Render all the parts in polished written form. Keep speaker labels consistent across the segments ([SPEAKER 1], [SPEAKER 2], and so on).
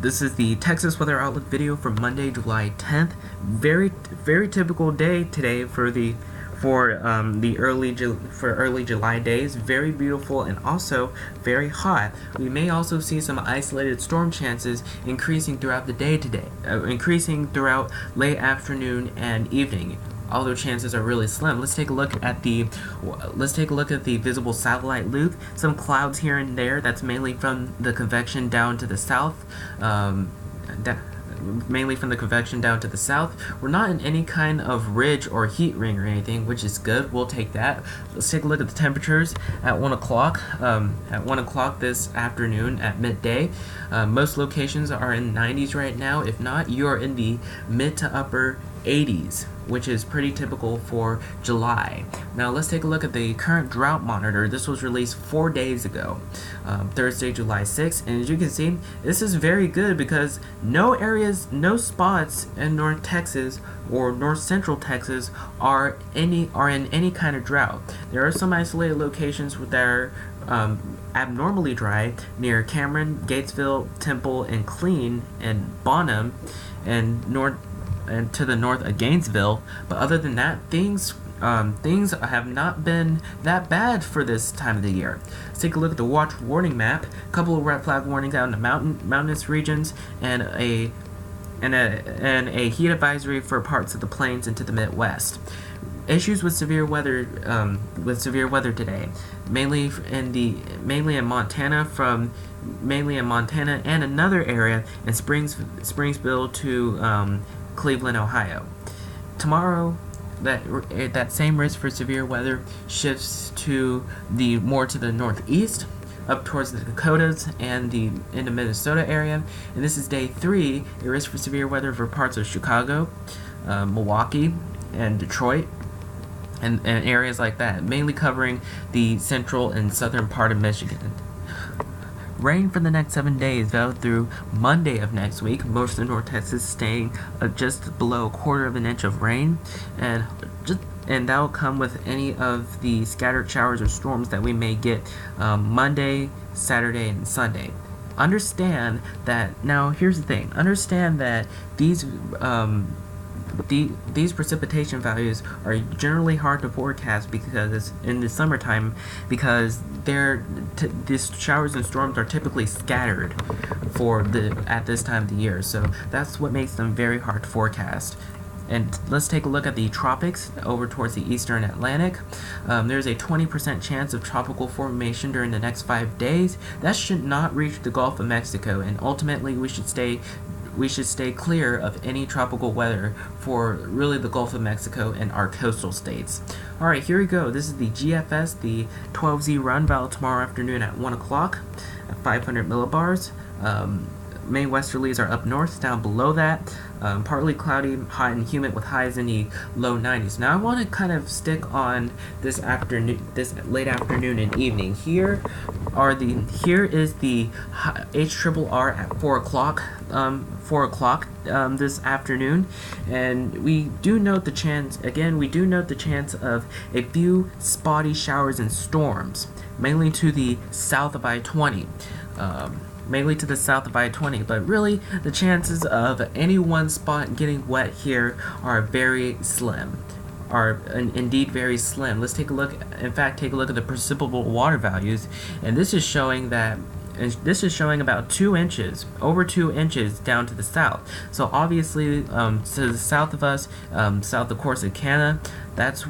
[SPEAKER 1] This is the Texas Weather Outlook video for Monday, July 10th. Very typical day today for early July days. Very beautiful and also very hot. We may also see some isolated storm chances increasing throughout the day today, increasing throughout late afternoon and evening. Although chances are really slim. Let's take a look at the visible satellite loop. Some clouds here and there. That's mainly from the convection down to the south. Mainly from the convection down to the south. We're not in any kind of ridge or heat ring or anything, which is good. We'll take that. Let's take a look at the temperatures at 1 o'clock. At 1 o'clock this afternoon at midday. Most locations are in 90s right now. If not, you're in the mid to upper 80s, which is pretty typical for July. Now let's take a look at the current drought monitor. This was released 4 days ago, Thursday, July 6th, and as you can see, this is very good because no spots in North Texas or North Central Texas are in any kind of drought. There are some isolated locations that are abnormally dry near Cameron, Gatesville, Temple, and Clean, and Bonham, and to the north of Gainesville, but other than that, things have not been that bad for this time of the year. Let's take a look at the watch warning map. A couple of red flag warnings out in the mountainous regions, and a heat advisory for parts of the plains into the Midwest. Issues with severe weather today, mainly in Montana and another area in Springsville to Cleveland, Ohio. Tomorrow, that same risk for severe weather shifts to more to the northeast, up towards the Dakotas and in the Minnesota area. And this is day 3. The risk for severe weather for parts of Chicago, Milwaukee, and Detroit, and areas like that, mainly covering the central and southern part of Michigan. Rain for the next 7 days, though, through Monday of next week. Most of North Texas staying just below 1/4 inch of rain, and that will come with any of the scattered showers or storms that we may get Monday, Saturday, and Sunday. Understand that, now here's the thing, understand that these precipitation values are generally hard to forecast because in the summertime, because these showers and storms are typically scattered at this time of the year. So that's what makes them very hard to forecast. And let's take a look at the tropics over towards the eastern Atlantic. There's a 20% chance of tropical formation during the next 5 days. That should not reach the Gulf of Mexico, and ultimately we should stay clear of any tropical weather for really the Gulf of Mexico and our coastal states. Alright, here we go. This is the GFS, the 12Z run, valid tomorrow afternoon at 1 o'clock at 500 millibars. Main westerlies are up north. Down below that, partly cloudy, hot and humid with highs in the low 90s. Now I want to kind of stick on this late afternoon and evening. Here is the HRRR at 4 o'clock. 4 o'clock this afternoon, and we do note the chance of a few spotty showers and storms, mainly to the south of I-20. But really the chances of any one spot getting wet here are very slim, indeed very slim. Let's take a look at the precipitable water values, and this is showing about 2 inches, over 2 inches down to the south. So obviously, to the south of us, south of Corsicana, that's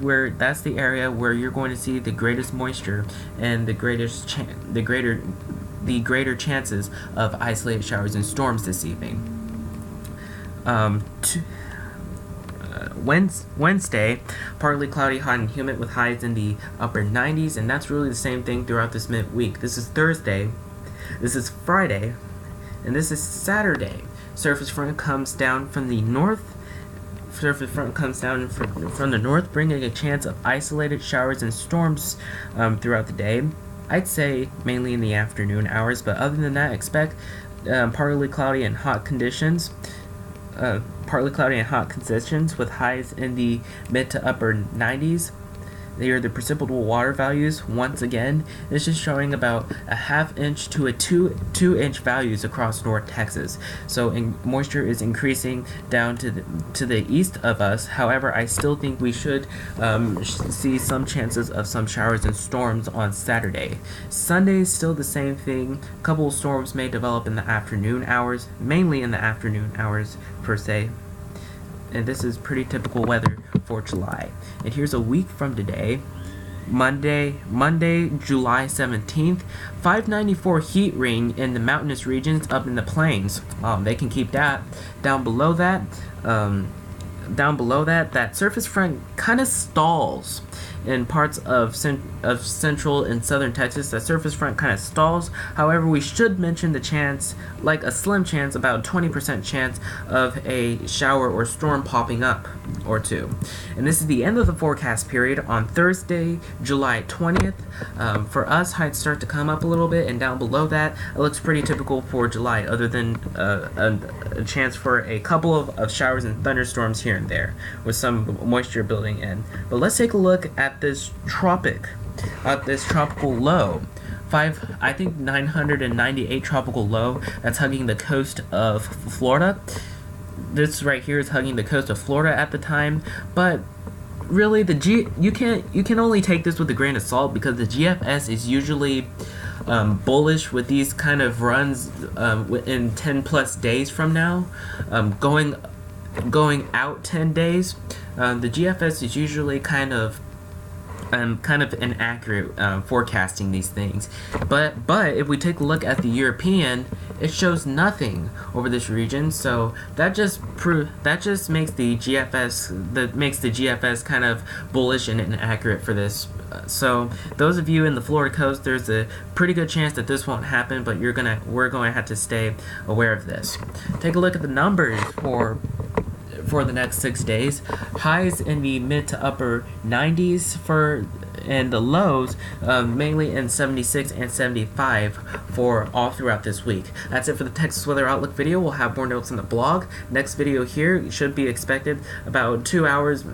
[SPEAKER 1] the area where you're going to see the greatest moisture and the greater chances of isolated showers and storms this evening. Wednesday, partly cloudy, hot and humid with highs in the upper 90s, and that's really the same thing throughout this midweek. This is Thursday, this is Friday, and this is Saturday. Surface front comes down from the north, bringing a chance of isolated showers and storms throughout the day. I'd say mainly in the afternoon hours, but other than that, expect partly cloudy and hot conditions. With highs in the mid to upper 90s. They are the precipitable water values. Once again, it's just showing about a ½ inch to a 2-inch values across North Texas. So moisture is increasing down to the east of us. However, I still think we should see some chances of some showers and storms on Saturday. Sunday is still the same thing. A couple of storms may develop in the afternoon hours, mainly in the afternoon hours per se. And this is pretty typical weather for July. And here's a week from today, Monday, July 17th, 594 heat ring in the mountainous regions up in the plains. They can keep that. Down below that, that surface front kind of stalls in parts of central and southern Texas. That surface front kind of stalls. However, we should mention the chance, like a slim chance, about 20% chance of a shower or storm popping up or two. And this is the end of the forecast period on Thursday, July 20th. For us, heights start to come up a little bit, and down below that, it looks pretty typical for July, other than a chance for a couple of showers and thunderstorms here and there, with some moisture building in. But let's take a look at this tropical low. 998 tropical low that's hugging the coast of Florida. This right here is hugging the coast of Florida at the time, but really you can only take this with a grain of salt, because the GFS is usually bullish with these kind of runs in 10 plus days from now. Going out 10 days, the GFS is usually kind of inaccurate forecasting these things. But if we take a look at the European, it shows nothing over this region. So that just makes the GFS kind of bullish and inaccurate for this. So those of you in the Florida coast, there's a pretty good chance that this won't happen, but we're going to have to stay aware of this. Take a look at the numbers for the next 6 days. Highs in the mid to upper 90s and the lows mainly in 76 and 75 for all throughout this week. That's it for the Texas Weather Outlook video. We'll have more notes in the blog. Next video here should be expected about 2 hours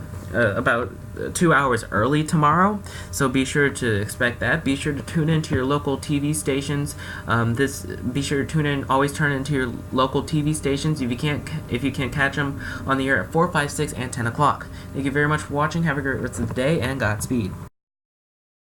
[SPEAKER 1] early tomorrow, so be sure to expect that. Be sure to tune into your local TV stations. Be sure to tune in. Always turn into your local TV stations if you can't catch them on the air at 4, 5, 6, and 10 o'clock. Thank you very much for watching. Have a great rest of the day, and Godspeed.